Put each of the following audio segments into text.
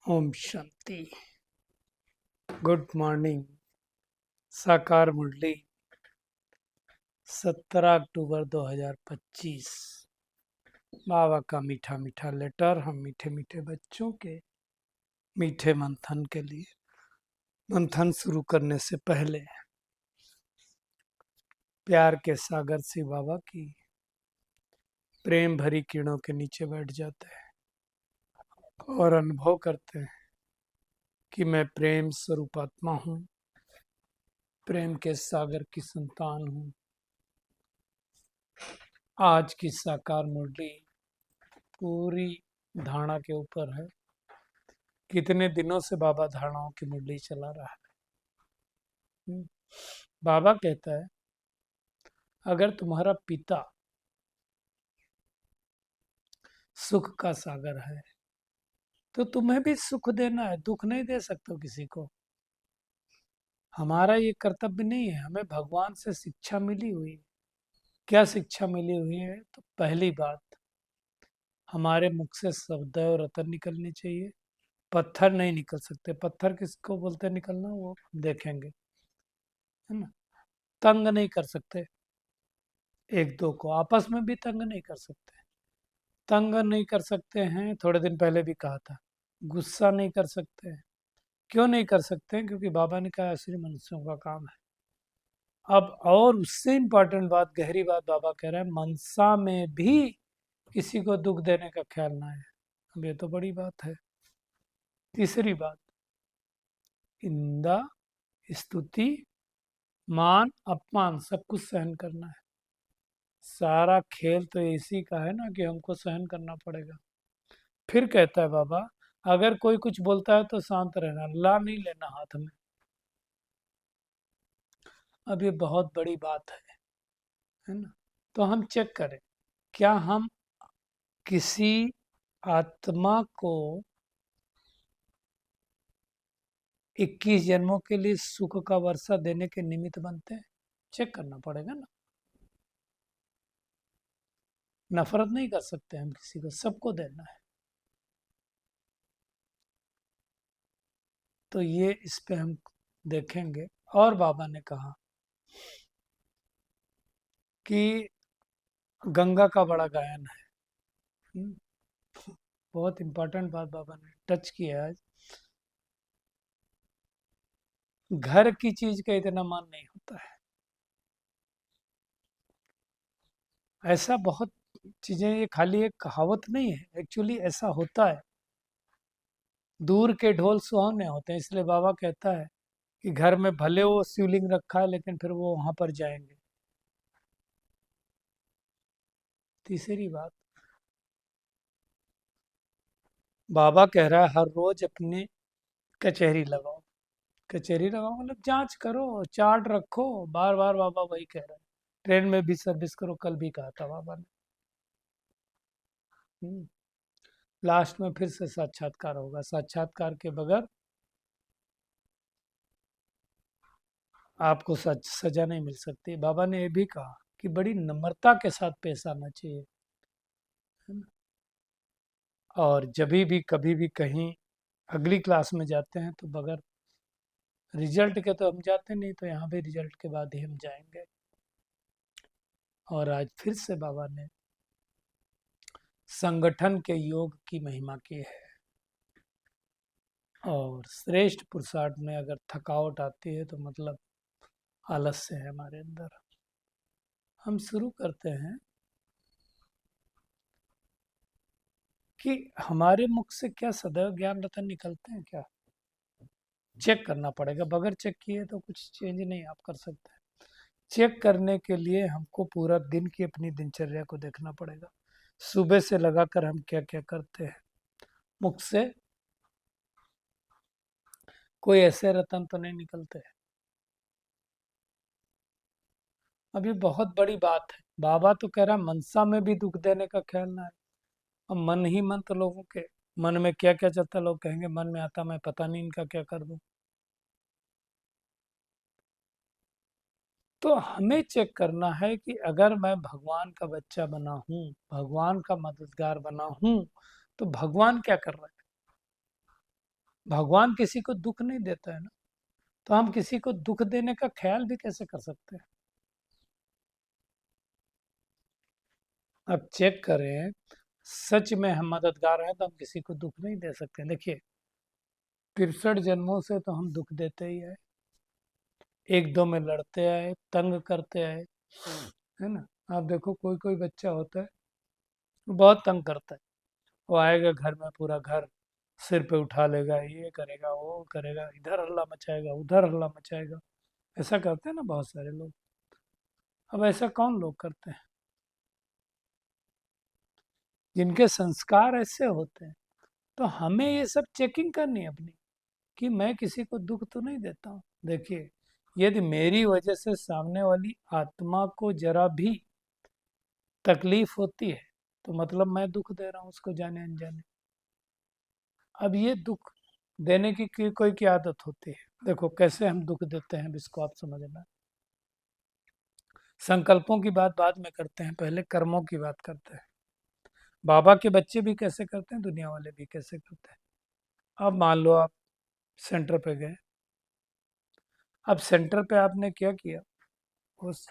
Om Shanti. Good morning. साकार मुरली 17 अक्टूबर 2025। बाबा का मीठा मीठा लेटर हम मीठे मीठे बच्चों के मीठे मंथन के लिए। मंथन शुरू करने से पहले प्यार के सागर से बाबा की प्रेम भरी किरणों के नीचे बैठ जाते हैं और अनुभव करते हैं कि मैं प्रेम स्वरूपात्मा हूँ, प्रेम के सागर की संतान हूँ। आज की साकार मुरली पूरी धारणा के ऊपर है। कितने दिनों से बाबा धारणाओं की मुरली चला रहा है। बाबा कहता है अगर तुम्हारा पिता सुख का सागर है तो तुम्हें भी सुख देना है, दुख नहीं दे सकते हो किसी को। हमारा ये कर्तव्य नहीं है, हमें भगवान से शिक्षा मिली हुई है। क्या शिक्षा मिली हुई है? तो पहली बात, हमारे मुख से सदैव रतन निकलनी चाहिए, पत्थर नहीं निकल सकते। पत्थर किसको बोलते निकलना, वो देखेंगे, है ना। तंग नहीं कर सकते, एक दो को आपस में भी तंग नहीं कर सकते। तंग नहीं कर सकते हैं, थोड़े दिन पहले भी कहा था। गुस्सा नहीं कर सकते हैं। क्यों नहीं कर सकते हैं? क्योंकि बाबा ने कहा असली मनुष्यों का काम है। अब और उससे इम्पोर्टेंट बात, गहरी बात बाबा कह रहे हैं, मनसा में भी किसी को दुख देने का ख्याल ना है। अब ये तो बड़ी बात है। तीसरी बात, निंदा, स्तुति, मान, अपमान सब कुछ सहन करना है। सारा खेल तो इसी का है ना कि हमको सहन करना पड़ेगा। फिर कहता है बाबा, अगर कोई कुछ बोलता है तो शांत रहना, ला नहीं लेना हाथ में। अब ये बहुत बड़ी बात है ना। तो हम चेक करें, क्या हम किसी आत्मा को 21 जन्मों के लिए सुख का वर्षा देने के निमित्त बनते हैं? चेक करना पड़ेगा ना। नफरत नहीं कर सकते हम किसी को, सबको देना है। तो ये इस पे हम देखेंगे। और बाबा ने कहा कि गंगा का बड़ा गायन है। बहुत इंपॉर्टेंट बात बाबा ने टच किया है आज। घर की चीज का इतना मान नहीं होता है। ऐसा बहुत चीजें, ये खाली एक कहावत नहीं है, एक्चुअली ऐसा होता है। दूर के ढोल सुहावने होते हैं, इसलिए बाबा कहता है कि घर में भले वो शिवलिंग रखा है लेकिन फिर वो वहां पर जाएंगे। तीसरी बात, बाबा कह रहा है हर रोज अपनी कचहरी लगाओ। कचहरी लगाओ मतलब जांच करो, चार्ट रखो। बार बार बाबा वही कह रहा है। ट्रेन में भी सर्विस करो, कल भी कहा था बाबा ने। लास्ट में फिर से साक्षात्कार होगा, साक्षात्कार के बगैर आपको सजा नहीं मिल सकती। बाबा ने यह भी कहा कि बड़ी नम्रता के साथ पेश आना चाहिए, है ना। और जब भी कभी भी कहीं अगली क्लास में जाते हैं तो बगैर रिजल्ट के तो हम जाते नहीं, तो यहाँ भी रिजल्ट के बाद ही हम जाएंगे। और आज फिर से बाबा ने संगठन के योग की महिमा की है। और श्रेष्ठ पुरुषार्थ में अगर थकावट आती है तो मतलब आलस्य है हमारे अंदर। हम शुरू करते हैं कि हमारे मुख से क्या सदैव ज्ञान रतन निकलते हैं क्या? चेक करना पड़ेगा, बगैर चेक किए तो कुछ चेंज नहीं आप कर सकते। चेक करने के लिए हमको पूरा दिन की अपनी दिनचर्या को देखना पड़ेगा। सुबह से लगाकर हम क्या क्या करते हैं। मुख से कोई ऐसे रतन तो नहीं निकलते। अब ये बहुत बड़ी बात है। बाबा तो कह रहा है मनसा में भी दुख देने का ख्याल ना है। अब मन ही मन तो लोगों के मन में क्या क्या चलता है, लोग कहेंगे मन में आता मैं पता नहीं इनका क्या कर दूं। तो हमें चेक करना है कि अगर मैं भगवान का बच्चा बना हूं, भगवान का मददगार बना हूं, तो भगवान क्या कर रहा है। भगवान किसी को दुख नहीं देता है ना, तो हम किसी को दुख देने का ख्याल भी कैसे कर सकते हैं? अब चेक करें, सच में हम मददगार हैं तो हम किसी को दुख नहीं दे सकते। देखिए, 63 जन्मों से तो हम दुख देते ही आए, एक दो में लड़ते आए, तंग करते आए, है ना। आप देखो, कोई कोई बच्चा होता है वो बहुत तंग करता है। वो आएगा घर में, पूरा घर सिर पे उठा लेगा, ये करेगा वो करेगा, इधर हल्ला मचाएगा उधर हल्ला मचाएगा। ऐसा करते हैं ना बहुत सारे लोग। अब ऐसा कौन लोग करते हैं? जिनके संस्कार ऐसे होते हैं। तो हमें ये सब चेकिंग करनी है अपनी, कि मैं किसी को दुख तो नहीं देता हूँ। देखिए, यदि मेरी वजह से सामने वाली आत्मा को जरा भी तकलीफ होती है, तो मतलब मैं दुख दे रहा हूँ उसको जाने अनजाने। अब ये दुख देने की कोई की आदत होती है। देखो कैसे हम दुख देते हैं, अब इसको आप समझना। संकल्पों की बात बाद में करते हैं, पहले कर्मों की बात करते हैं। बाबा के बच्चे भी कैसे करते हैं, दुनिया वाले भी कैसे करते हैं। अब मान लो आप सेंटर पे गए। अब सेंटर पे आपने क्या किया, उस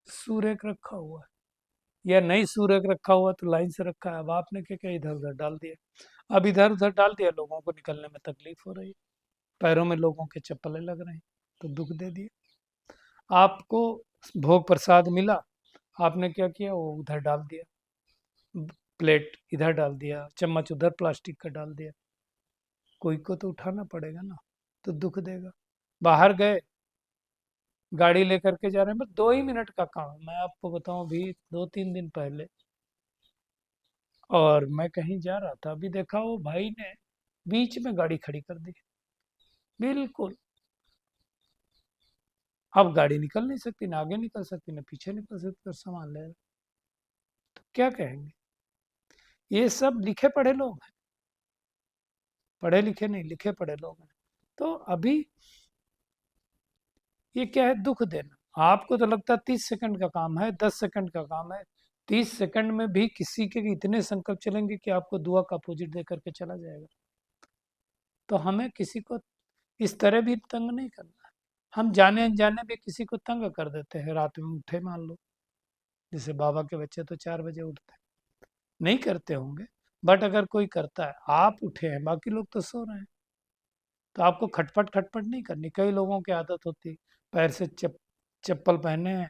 सूर्य रखा हुआ है या नहीं, सूर्य रखा हुआ तो लाइन से रखा है। अब आपने क्या किया, इधर उधर डाल दिया। अब इधर उधर डाल दिया, लोगों को निकलने में तकलीफ हो रही है, पैरों में लोगों के चप्पलें लग रहे हैं, तो दुख दे दिए। आपको भोग प्रसाद मिला, आपने क्या किया, वो उधर डाल दिया, प्लेट इधर डाल दिया, चम्मच उधर प्लास्टिक का डाल दिया। कोई को तो उठाना पड़ेगा ना, तो दुख देगा। बाहर गए, गाड़ी लेकर के जा रहे हैं, बस 2 ही मिनट का काम है। मैं आपको बताऊं, अभी 2-3 दिन पहले, और मैं कहीं जा रहा था, अभी देखा वो भाई ने बीच में गाड़ी खड़ी कर दी, बिल्कुल। अब गाड़ी निकल नहीं सकती, ना आगे निकल सकती ना पीछे निकल सकती, और सामान ले रहे। तो क्या कहेंगे? ये सब लिखे पढ़े लोग हैं, पढ़े लिखे नहीं, लिखे पढ़े लोग हैं। तो अभी ये क्या है, दुख देना। आपको तो लगता है 30 सेकंड का काम है, 10 सेकंड का काम है। 30 सेकंड में भी किसी के इतने संकल्प चलेंगे कि आपको दुआ का अपोजिट दे करके चला जाएगा। तो हमें किसी को इस तरह भी तंग नहीं करना है। हम जाने अनजाने भी किसी को तंग कर देते हैं। रात में उठे, मान लो, जैसे बाबा के बच्चे तो 4 बजे उठते हैं, नहीं करते होंगे, बट अगर कोई करता है, आप उठे हैं, बाकी लोग तो सो रहे हैं, तो आपको खटपट खटपट नहीं करनी। कई लोगों की आदत होती, पैर से चप्पल पहने हैं,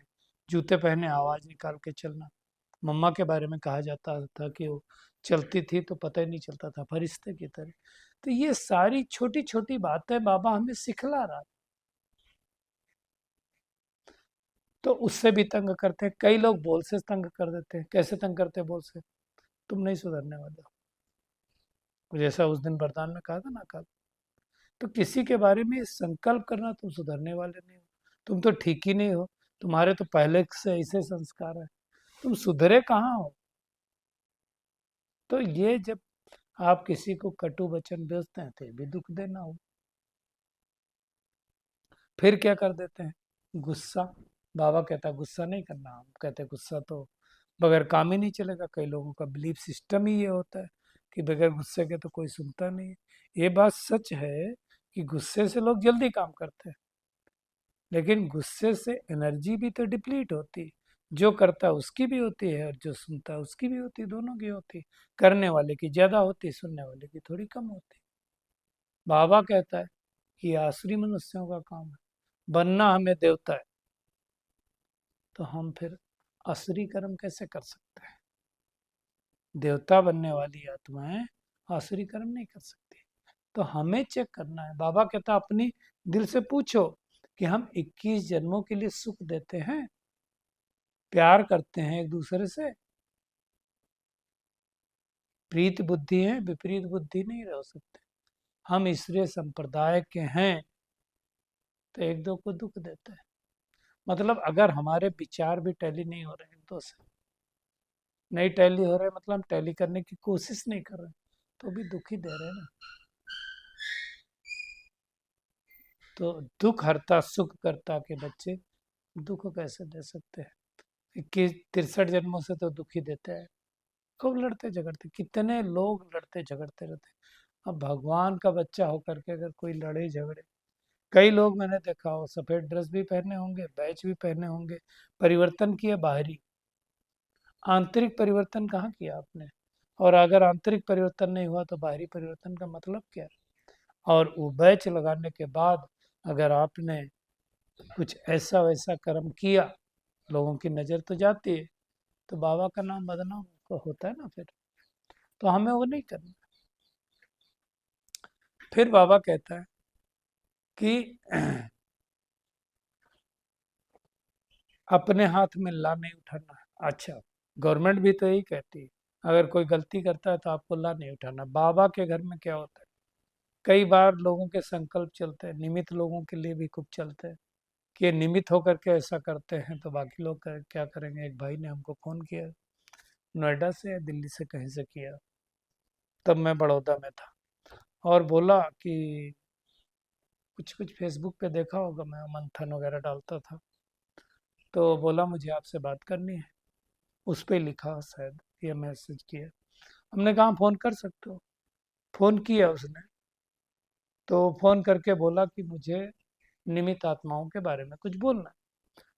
जूते पहने, आवाज निकाल के चलना। मम्मा के बारे में कहा जाता था कि वो चलती थी तो पता ही नहीं चलता था, फरिश्ते की तरह। तो ये सारी छोटी छोटी बातें बाबा हमें सिखला रहा है। तो उससे भी तंग करते हैं। कई लोग बोल से तंग कर देते हैं। कैसे तंग करते हैं बोल से? तुम नहीं सुधरने वाले हो, जैसा उस दिन वरदान में कहा था ना कल। तो किसी के बारे में संकल्प करना, तुम सुधरने वाले नहीं हो, तुम तो ठीक ही नहीं हो, तुम्हारे तो पहले से ऐसे संस्कार है, तुम सुधरे कहाँ हो? तो ये जब आप किसी को कटु वचन भेजते हैं, तो ये भी दुख देना हो। फिर क्या कर देते हैं, गुस्सा। बाबा कहता है गुस्सा नहीं करना, हम कहते हैं गुस्सा तो बगैर काम ही नहीं चलेगा। कई लोगों का बिलीफ सिस्टम ही ये होता है कि बगैर गुस्से के तो कोई सुनता नहीं है। ये बात सच है कि गुस्से से लोग जल्दी काम करते हैं, लेकिन गुस्से से एनर्जी भी तो डिप्लीट होती है। जो करता है उसकी भी होती है, और जो सुनता है उसकी भी होती है, दोनों की होती है। करने वाले की ज्यादा होती है, सुनने वाले की थोड़ी कम होती है। बाबा कहता है कि आसुरी मनुष्यों का काम है, बनना हमें देवता है, तो हम फिर असुरी कर्म कैसे कर सकते हैं? देवता बनने वाली आत्माएं आसुरी कर्म नहीं कर सकती। तो हमें चेक करना है। बाबा कहता अपनी दिल से पूछो कि हम 21 जन्मों के लिए सुख देते हैं, प्यार करते हैं एक दूसरे से, प्रीत बुद्धि है, विपरीत बुद्धि नहीं रह सकते। हम ईश्वरीय संप्रदाय के हैं, तो एक दो को दुख देते हैं। मतलब अगर हमारे विचार भी टैली नहीं हो रहे, एक दो से नहीं टैली हो रहे, मतलब हम टैली करने की कोशिश नहीं कर रहे, तो भी दुख ही दे रहे हैं ना। तो दुख हरता सुख करता के बच्चे दुख कैसे दे सकते हैं? 63 जन्मों से तो दुख ही देते हैं। खूब लड़ते झगड़ते, कितने लोग लड़ते झगड़ते रहते। अब भगवान का बच्चा होकर के अगर कोई लड़े झगड़े, कई लोग मैंने देखा हो सफेद ड्रेस भी पहने होंगे, बैच भी पहने होंगे, परिवर्तन किया बाहरी, आंतरिक परिवर्तन कहाँ किया आपने? और अगर आंतरिक परिवर्तन नहीं हुआ तो बाहरी परिवर्तन का मतलब क्या है? और वो बैच लगाने के बाद अगर आपने कुछ ऐसा वैसा कर्म किया, लोगों की नज़र तो जाती है, तो बाबा का नाम बदनाम होता है ना फिर। तो हमें वो नहीं करना। फिर बाबा कहता है कि अपने हाथ में ला नहीं उठाना। अच्छा, गवर्नमेंट भी तो यही कहती है, अगर कोई गलती करता है तो आपको ला नहीं उठाना। बाबा के घर में क्या होता है, कई बार लोगों के संकल्प चलते हैं, निमित्त लोगों के लिए भी खूब चलते हैं कि ये निमित्त होकर के ऐसा करते हैं तो बाकी लोग क्या करेंगे। एक भाई ने हमको फ़ोन किया, नोएडा से या दिल्ली से कहीं से किया, तब मैं बड़ौदा में था, और बोला कि कुछ कुछ फेसबुक पे देखा होगा, मैं मंथन वगैरह डालता था, तो बोला मुझे आपसे बात करनी है। उस पे लिखा शायद, ये मैसेज किया। हमने कहा फ़ोन कर सकते हो। फ़ोन किया उसने, तो फ़ोन करके बोला कि मुझे निमित्त आत्माओं के बारे में कुछ बोलना है।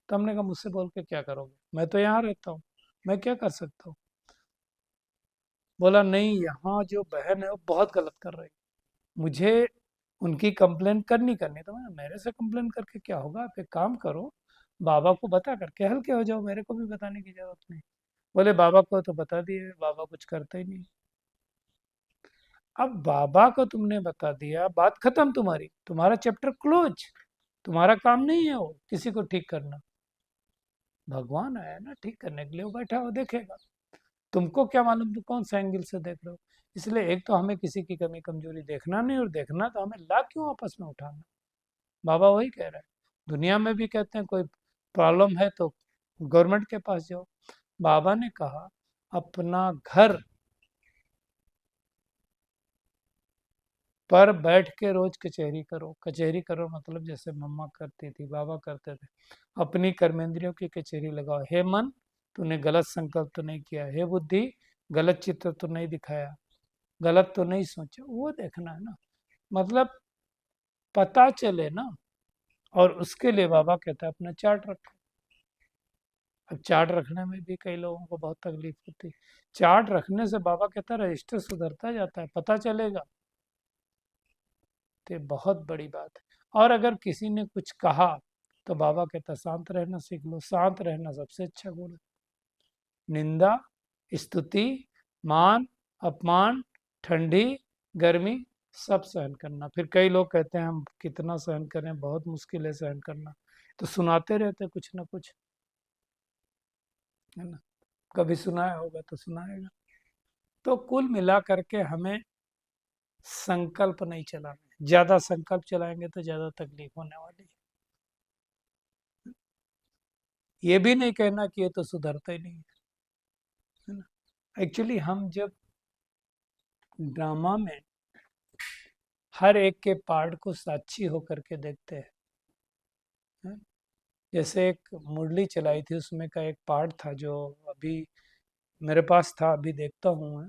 तो हमने कहा मुझसे बोल के क्या करोगे, मैं तो यहाँ रहता हूँ, मैं क्या कर सकता हूँ। बोला नहीं, यहाँ जो बहन है वो बहुत गलत कर रही है, मुझे उनकी कंप्लेन करनी करनी। तो मैं, मेरे से कंप्लेन करके क्या होगा, आप एक काम करो, बाबा को बता करके हल्के हो जाओ, मेरे को भी बताने की जरूरत नहीं। बोले बाबा को तो बता दिए, बाबा कुछ करते ही नहीं। अब बाबा को तुमने बता दिया, बात खत्म तुम्हारी, तुम्हारा चैप्टर क्लोज, तुम्हारा काम नहीं है वो किसी को ठीक करना। भगवान आया ना ठीक करने के लिए, वो बैठा हो देखेगा। तुमको क्या मालूम तुम कौन सा एंगल से देख रहे हो। इसलिए एक तो हमें किसी की कमी कमजोरी देखना नहीं, और देखना तो हमें ला क्यों आपस में उठाना। बाबा वही कह रहा है। दुनिया में भी कहते हैं कोई प्रॉब्लम है तो गवर्नमेंट के पास जाओ। बाबा ने कहा अपना घर पर बैठ के रोज कचहरी करो। कचहरी करो मतलब जैसे मम्मा करती थी, बाबा करते थे, अपनी कर्मेंद्रियों की कचहरी लगाओ। हे मन, तूने गलत संकल्प तो नहीं किया, हे बुद्धि, गलत चित्र तो नहीं दिखाया, गलत तो नहीं सोचा, वो देखना है ना। मतलब पता चले ना। और उसके लिए बाबा कहता है अपना चार्ट रखो। अब चार्ट रखने में भी कई लोगों को बहुत तकलीफ होती है। चार्ट रखने से बाबा कहता है रजिस्टर सुधरता जाता है, पता चलेगा। तो ये बहुत बड़ी बात है। और अगर किसी ने कुछ कहा तो बाबा कहता है शांत रहना सीख लो। शांत रहना सबसे अच्छा गुण है। निंदा, स्तुति, मान, अपमान, ठंडी, गर्मी, सब सहन करना। फिर कई लोग कहते हैं हम कितना सहन करें, बहुत मुश्किल है सहन करना, तो सुनाते रहते कुछ ना कुछ, है ना। कभी सुनाया होगा तो सुनाएगा। तो कुल मिला करके हमें संकल्प नहीं चलाना। ज्यादा संकल्प चलाएंगे तो ज्यादा तकलीफ होने वाली है। ये भी नहीं कहना कि ये तो सुधरता ही नहीं है ना। एक्चुअली हम जब ड्रामा में हर एक के पार्ट को साक्षी होकर के देखते हैं, जैसे एक मुरली चलाई थी, उसमें का एक पार्ट था जो अभी मेरे पास था, अभी देखता हूँ मैं।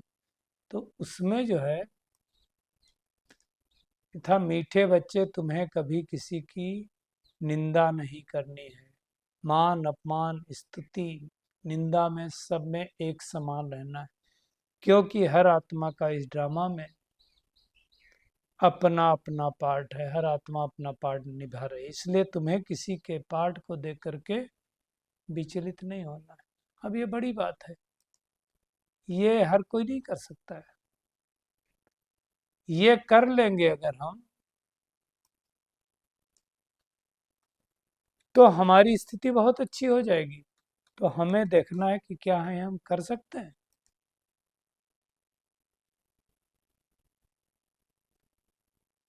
तो उसमें जो है था, मीठे बच्चे तुम्हें कभी किसी की निंदा नहीं करनी है। मान, अपमान, स्तुति, निंदा में सब में एक समान रहना है। क्योंकि हर आत्मा का इस ड्रामा में अपना अपना पार्ट है, हर आत्मा अपना पार्ट निभा रही है। इसलिए तुम्हें किसी के पार्ट को देख करके विचलित नहीं होना है। अब ये बड़ी बात है, ये हर कोई नहीं कर सकता है। ये कर लेंगे अगर हम, तो हमारी स्थिति बहुत अच्छी हो जाएगी। तो हमें देखना है कि क्या है हम कर सकते हैं।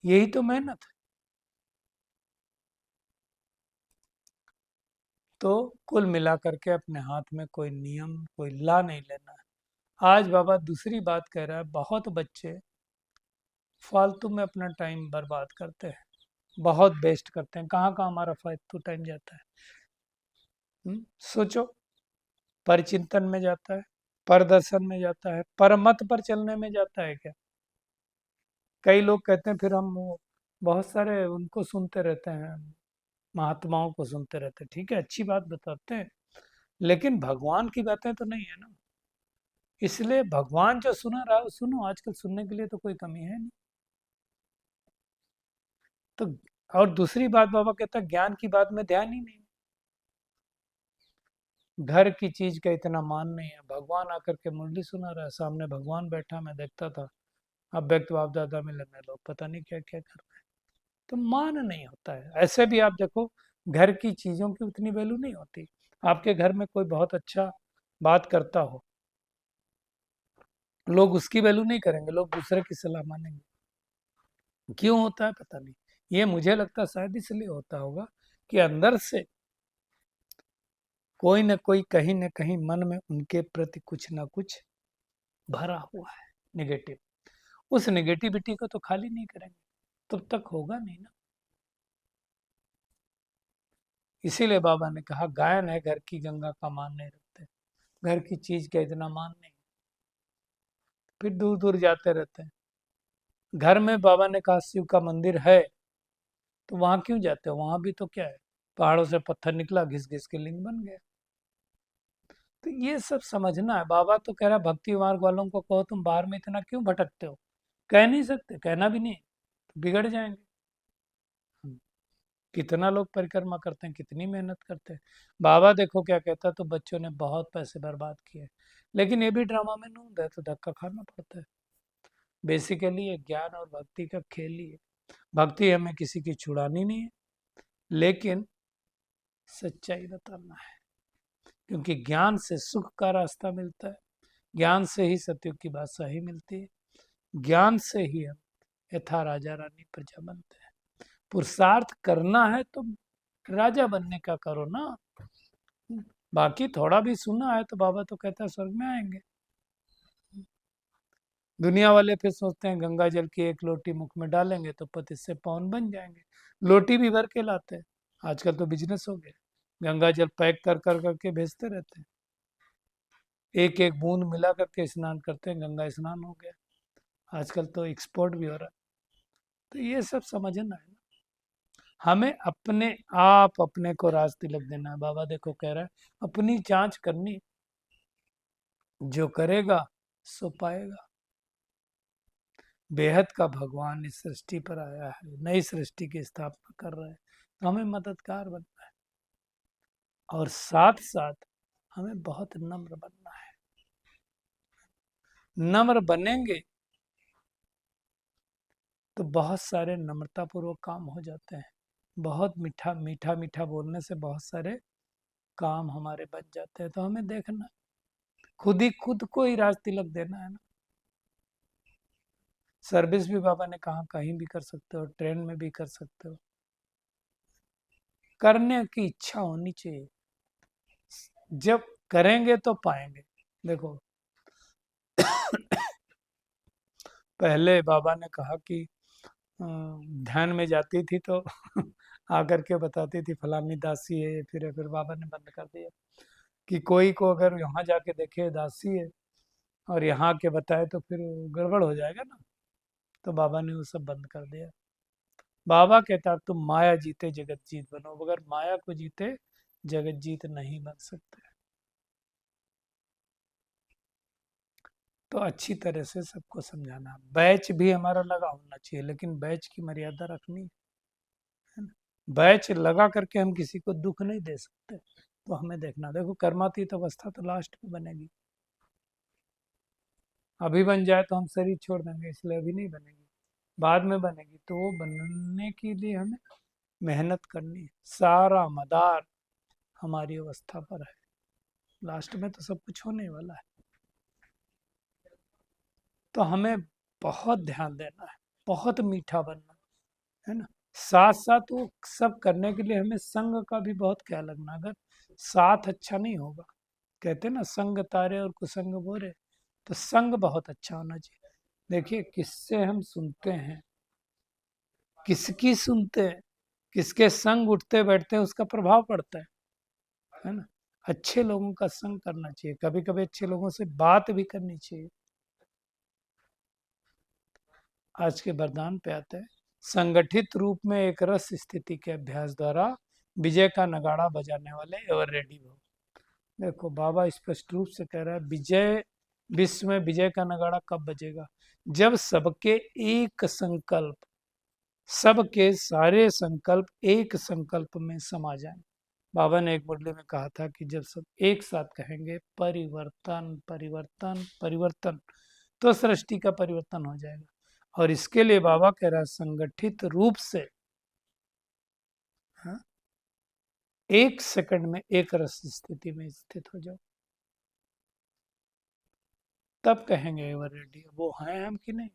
यही तो मेहनत है। तो कुल मिला करके अपने हाथ में कोई नियम, कोई ला नहीं लेना है। आज बाबा दूसरी बात कह रहा है, बहुत बच्चे फालतू में अपना टाइम बर्बाद करते हैं, बहुत वेस्ट करते हैं। कहाँ कहाँ हमारा फालतू टाइम जाता है। सोचो, परिचिंतन में जाता है, परदर्शन में जाता है, परमत पर चलने में जाता है क्या? कई लोग कहते हैं फिर हम वो बहुत सारे उनको सुनते रहते हैं, महात्माओं को सुनते रहते हैं, ठीक है अच्छी बात बताते हैं, लेकिन भगवान की बातें तो नहीं है ना। इसलिए भगवान जो सुना रहा है वो सुनो, आजकल सुनने के लिए तो कोई कमी है नहीं। तो और दूसरी बात बाबा कहता है ज्ञान की बात में ध्यान ही नहीं। घर की चीज का इतना मान नहीं है। भगवान आकर के मुरली सुना रहा है, सामने भगवान बैठा, मैं देखता था। अब व्यक्त बाप दादा मिले में लोग पता नहीं क्या क्या कर रहे हैं। तो मान नहीं होता है। ऐसे भी आप देखो, घर की चीजों की उतनी वैल्यू नहीं होती। आपके घर में कोई बहुत अच्छा बात करता हो, लोग उसकी वैल्यू नहीं करेंगे, लोग दूसरे की सलाह मानेंगे। क्यों होता है पता नहीं। ये मुझे लगता है शायद इसलिए होता होगा कि अंदर से कोई न कोई कहीं न कहीं मन में उनके प्रति कुछ न कुछ भरा हुआ है, नेगेटिव। उस नेगेटिविटी को तो खाली नहीं करेंगे तब तक होगा नहीं ना। इसीलिए बाबा ने कहा गायन है घर की गंगा का मान नहीं रखते, घर की चीज का इतना मान नहीं, फिर दूर दूर जाते रहते हैं। घर में बाबा ने कहा शिव का मंदिर है, तो वहां क्यों जाते हो? वहां भी तो क्या है, पहाड़ों से पत्थर निकला, घिस घिस के लिंग बन गया। तो ये सब समझना है। बाबा तो कह रहा है भक्ति मार्ग वालों को कहो तुम बाहर में इतना क्यों भटकते हो। कह नहीं सकते, कहना भी नहीं, तो बिगड़ जाएंगे। हम्म, कितना लोग परिक्रमा करते हैं, कितनी मेहनत करते हैं। बाबा देखो क्या कहता है, तो बच्चों ने बहुत पैसे बर्बाद किए, लेकिन ये भी ड्रामा में नूंद है तो धक्का खाना पड़ता है। बेसिकली ये ज्ञान और भक्ति का खेल ही है। भक्ति हमें किसी की छुड़ानी नहीं है, लेकिन सच्चाई बताना है, क्योंकि ज्ञान से सुख का रास्ता मिलता है। ज्ञान से ही सत्युग की बादशाही मिलती है। ज्ञान से ही हम यथा राजा रानी प्रजा बनते हैं। पुरुषार्थ करना है तो राजा बनने का करो ना। बाकी थोड़ा भी सुना है तो बाबा तो कहता है स्वर्ग में आएंगे। दुनिया वाले फिर सोचते हैं गंगा जल की एक लोटी मुख में डालेंगे तो पति से पौन बन जाएंगे। लोटी भी भर के लाते हैं। आजकल तो बिजनेस हो गया, गंगा जल पैक कर कर करके भेजते रहते हैं। एक एक बूंद मिला करके स्नान करते हैं, गंगा स्नान हो गया। आजकल तो एक्सपोर्ट भी हो रहा है। तो ये सब समझना है। हमें अपने आप अपने को राज तिलक देना है। बाबा देखो कह रहा है अपनी जांच करनी, जो करेगा सो पाएगा। बेहद का भगवान इस सृष्टि पर आया है, नई सृष्टि की स्थापना कर रहा है, तो हमें मददगार बनना है। और साथ साथ हमें बहुत नम्र बनना है। नम्र बनेंगे तो बहुत सारे नम्रता पूर्वक काम हो जाते हैं। बहुत मीठा मीठा मीठा बोलने से बहुत सारे काम हमारे बच जाते हैं। तो हमें देखना, खुद ही खुद को ही राज तिलक देना है ना। सर्विस भी बाबा ने कहा कहीं भी कर सकते हो, ट्रेन में भी कर सकते हो। करने की इच्छा होनी चाहिए। जब करेंगे तो पाएंगे। देखो पहले बाबा ने कहा कि ध्यान में जाती थी तो आकर के बताती थी फलानी दासी है, फिर बाबा ने बंद कर दिया कि कोई को अगर यहाँ जाके देखे दासी है और यहाँ के बताए तो फिर गड़बड़ हो जाएगा ना। तो बाबा ने वो सब बंद कर दिया। बाबा कहता तुम माया जीते जगत जीत बनो, मगर माया को जीते जगत जीत नहीं बन सकते। तो अच्छी तरह से सबको समझाना। बैच भी हमारा लगा होना चाहिए, लेकिन बैच की मर्यादा रखनी है ना। बैच लगा करके हम किसी को दुख नहीं दे सकते। तो हमें देखना, देखो कर्मातीत अवस्था तो लास्ट में बनेगी। अभी बन जाए तो हम शरीर छोड़ देंगे, इसलिए अभी नहीं बनेगी, बाद में बनेगी। तो वो बनने के लिए हमें मेहनत करनी है। सारा मदार हमारी अवस्था पर है। लास्ट में तो सब कुछ होने वाला है। तो हमें बहुत ध्यान देना है, बहुत मीठा बनना है ना। साथ साथ वो सब करने के लिए हमें संग का भी बहुत ख्याल रखना। अगर साथ अच्छा नहीं होगा, कहते हैं ना संग तारे और कुसंग बोरे, तो संग बहुत अच्छा होना चाहिए। देखिए किससे हम सुनते हैं, किसकी सुनते हैं, किसके संग उठते बैठते हैं, उसका प्रभाव पड़ता है ना। अच्छे लोगों का संग करना चाहिए, कभी कभी अच्छे लोगों से बात भी करनी चाहिए। आज के वरदान पे आते हैं। संगठित रूप में एक रस स्थिति के अभ्यास द्वारा विजय का नगाड़ा बजाने वाले एवर रेडी हो। देखो बाबा स्पष्ट रूप से कह रहा है, विजय, विश्व में विजय का नगाड़ा कब बजेगा? जब सबके एक संकल्प, सबके सारे संकल्प एक संकल्प में समा जाएं। बाबा ने एक मुरली में कहा था कि जब सब एक साथ कहेंगे परिवर्तन परिवर्तन परिवर्तन, तो सृष्टि का परिवर्तन हो जाएगा। और इसके लिए बाबा कह रहा है, संगठित रूप से, हाँ, 1 सेकंड में एक रस स्थिति में स्थित हो जाओ, तब कहेंगे एवर रेडी। वो हैं हम कि नहीं?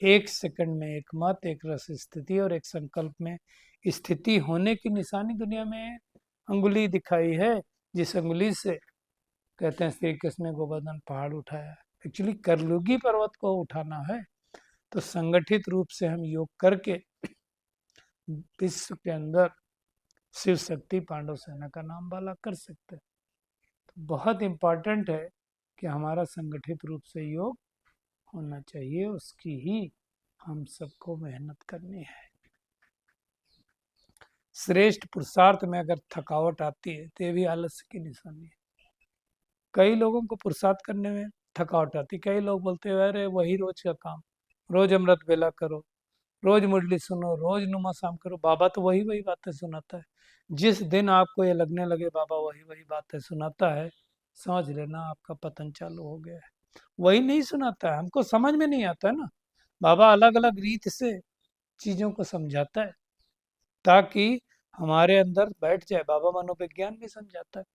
1 सेकंड में एक मत, एक रस स्थिति और एक संकल्प में स्थिति होने की निशानी दुनिया में अंगुली दिखाई है, जिस अंगुली से कहते हैं श्री कृष्ण ने गोवर्धन पहाड़ उठाया। एक्चुअली करलुगी पर्वत को उठाना है। तो संगठित रूप से हम योग करके विश्व के अंदर शिव शक्ति पांडव सेना का नाम वाला कर सकते हैं। तो बहुत इम्पोर्टेंट है कि हमारा संगठित रूप से योग होना चाहिए, उसकी ही हम सबको मेहनत करनी है। श्रेष्ठ पुरुषार्थ में अगर थकावट आती है तो ये भी आलस्य की निशानी है। कई लोगों को पुरुषार्थ करने में थकावट आती है। कई लोग बोलते हैं अरे वही रोज का काम, रोज अमृत वेला करो, रोज मुरली सुनो, रोज नुमा शाम करो। बाबा तो वही वही बातें सुनाता है। जिस दिन आपको ये लगने लगे बाबा वही वही बातें सुनाता है, समझ लेना आपका पतन चालू हो गया है। वही नहीं सुनाता है, हमको समझ में नहीं आता है ना। बाबा अलग अलग रीत से चीजों को समझाता है ताकि हमारे अंदर बैठ जाए। बाबा मनोविज्ञान भी समझाता है,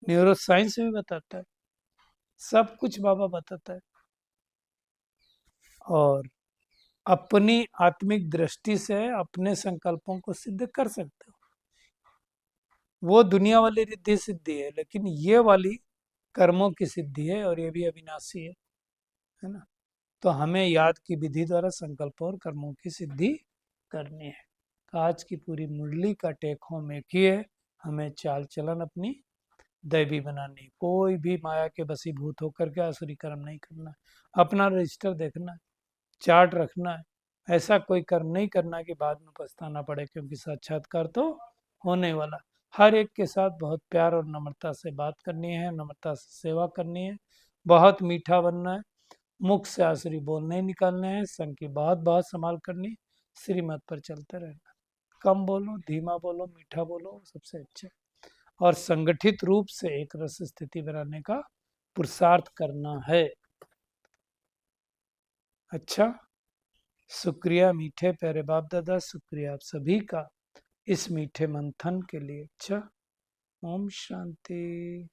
न्यूरो साइंस भी बताता है, सब कुछ बाबा बताता है। और अपनी आत्मिक दृष्टि से अपने संकल्पों को सिद्ध कर सकते हो। वो दुनिया वाली रिद्धि सिद्धि है, लेकिन ये वाली कर्मों की सिद्धि है और ये भी अविनाशी है ना। तो हमें याद की विधि द्वारा संकल्पों और कर्मों की सिद्धि करनी है। तो आज की पूरी मुरली का टेक होम एक ही है, हमें चाल चलन अपनी दैवी बनानी। कोई भी माया के बसीभूत होकर के आसुरी कर्म नहीं करना, अपना रजिस्टर देखना है, चार्ट रखना है। ऐसा कोई कर्म नहीं करना कि बाद में पछताना पड़े, क्योंकि साक्षात्कार तो होने वाला। हर एक के साथ बहुत प्यार और नम्रता से बात करनी है, नम्रता से सेवा करनी है, बहुत मीठा बनना है, मुख से आसुरी बोल नहीं निकालने हैं, संग की बहुत बहुत संभाल करनी, श्रीमत पर चलते रहना। कम बोलो, धीमा बोलो, मीठा बोलो, सबसे अच्छा। और संगठित रूप से एक रस स्थिति बनाने का पुरुषार्थ करना है। अच्छा, शुक्रिया मीठे प्यारे बाप दादा, शुक्रिया आप सभी का इस मीठे मंथन के लिए। अच्छा, ओम शांति।